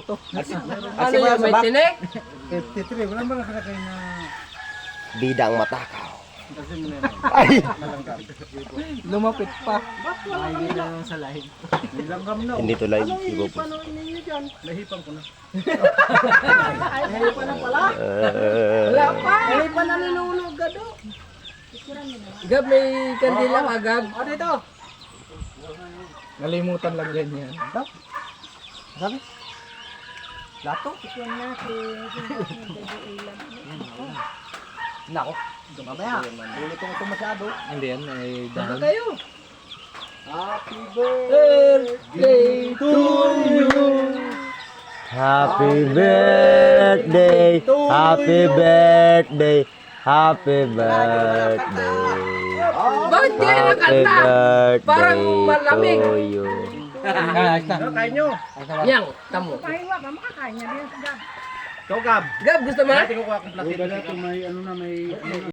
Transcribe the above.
to. Ano yan, may tinik? 53, wala ba nakalagay na... Bida ang matakaw. Kasi mo na yan. Ay! Lumapit pa. May lang sa lahig. May langgam na. Hindi to live. Ibo po. Lahipan ko na. Ay, pa na pala. Wala pa. Ay, pa na nilulog ka do. Gab, may kandila ka, Gab. O, dito. Nalimutan lang yan yan. Sabi? Lato? Nako. Mamaya. Lulutong ito masyado. Hindi yan, ay Ano dahon. kayo? Happy birthday to you. Happy birthday! Happy birthday! Happy birthday! Bakit kaya Happy nakanta? birthday Parang malamig. to you. Kain nyo. Yang, tamo. Ikaw, Gab. Gab, gusto mo? Dati ko kuha kong platin. May ano na, may...